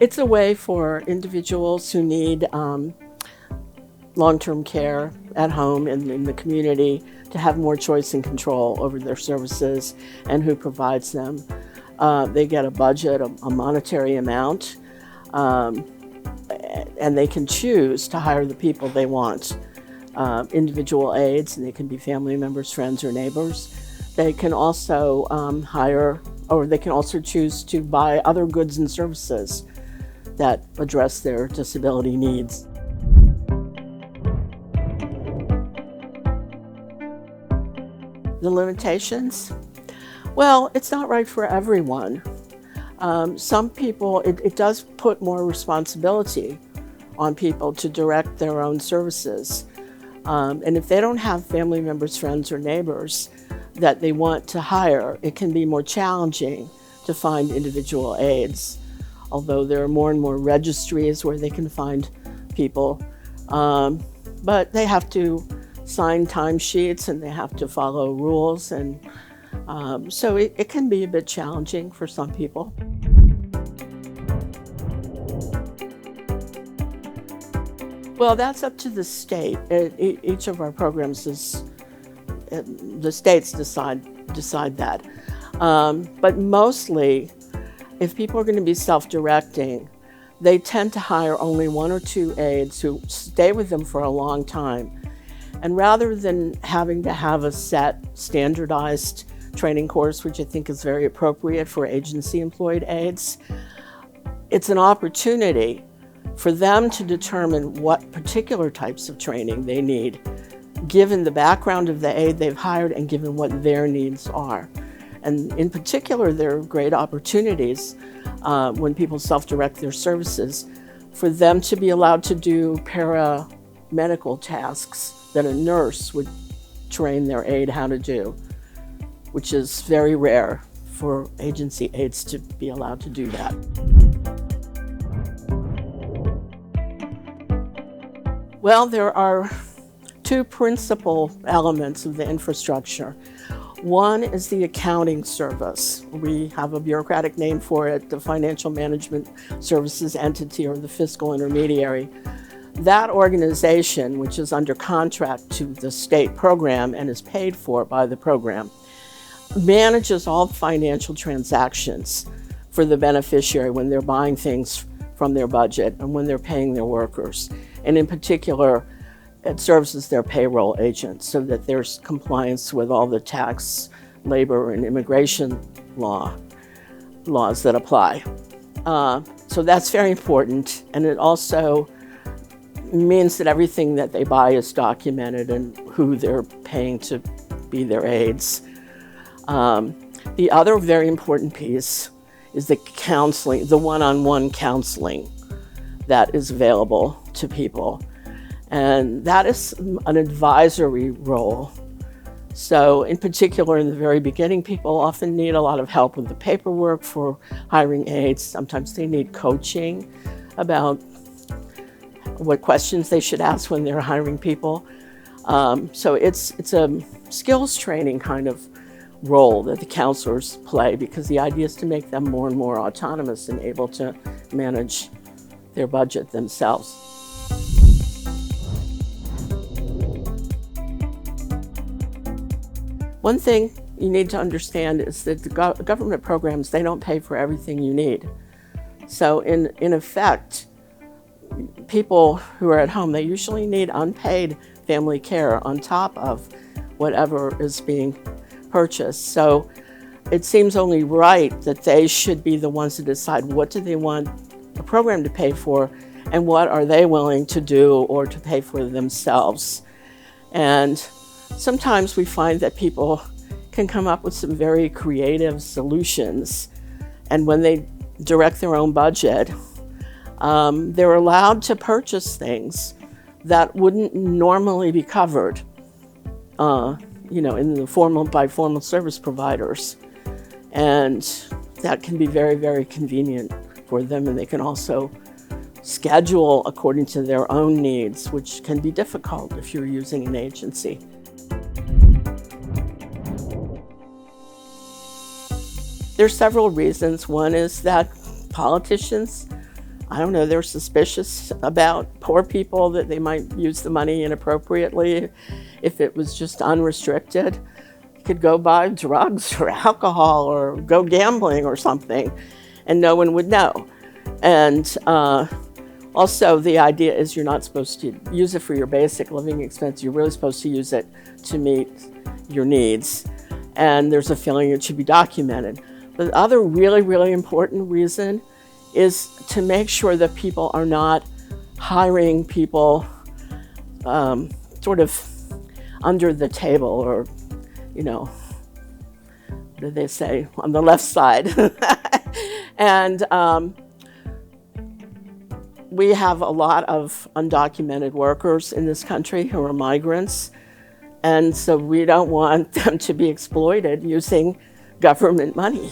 It's a way for individuals who need long-term care at home and in the community to have more choice and control over their services and who provides them. They get a budget, a monetary amount, and they can choose to hire the people they want. Individual aides, and they can be family members, friends, or neighbors. They can also they can also choose to buy other goods and services that address their disability needs. The limitations? Well, it's not right for everyone. Some people, it does put more responsibility on people to direct their own services. And if they don't have family members, friends, or neighbors that they want to hire, it can be more challenging to find individual aides. Although there are more and more registries where they can find people. But they have to sign timesheets and they have to follow rules. And so it can be a bit challenging for some people. Well, that's up to the state. Each of our programs the states decide that. But mostly, if people are going to be self-directing, they tend to hire only one or two aides who stay with them for a long time. And rather than having to have a set, standardized training course, which I think is very appropriate for agency-employed aides, it's an opportunity for them to determine what particular types of training they need, given the background of the aide they've hired and given what their needs are. And in particular, there are great opportunities when people self-direct their services for them to be allowed to do paramedical tasks that a nurse would train their aide how to do, which is very rare for agency aides to be allowed to do that. Well, there are two principal elements of the infrastructure. One is the accounting service. We have a bureaucratic name for it, the Financial Management Services Entity, or the fiscal intermediary. That organization, which is under contract to the state program and is paid for by the program, manages all financial transactions for the beneficiary when they're buying things from their budget and when they're paying their workers. And in particular, it serves as their payroll agent so that there's compliance with all the tax, labor, and immigration laws that apply. So that's very important, and it also means that everything that they buy is documented and who they're paying to be their aides. The other very important piece is the counseling, the one-on-one counseling that is available to people. And that is an advisory role. So in particular, in the very beginning, people often need a lot of help with the paperwork for hiring aides. Sometimes they need coaching about what questions they should ask when they're hiring people. So it's a skills training kind of role that the counselors play, because the idea is to make them more and more autonomous and able to manage their budget themselves. One thing you need to understand is that the government programs, they don't pay for everything you need. So in effect, people who are at home, they usually need unpaid family care on top of whatever is being purchased. So it seems only right that they should be the ones to decide what do they want the program to pay for and what are they willing to do or to pay for themselves. And sometimes we find that people can come up with some very creative solutions, and when they direct their own budget, they're allowed to purchase things that wouldn't normally be covered, in the formal service providers, and that can be very, very convenient for them. And they can also schedule according to their own needs, which can be difficult if you're using an agency. There's several reasons. One is that politicians I don't know, they're suspicious about poor people, that they might use the money inappropriately. If it was just unrestricted, you could go buy drugs or alcohol or go gambling or something, and no one would know. And also, the idea is you're not supposed to use it for your basic living expense. You're really supposed to use it to meet your needs. And there's a feeling it should be documented. The other really, really important reason is to make sure that people are not hiring people sort of under the table, or, what do they say, on the left side. And we have a lot of undocumented workers in this country who are migrants, and so we don't want them to be exploited using government money.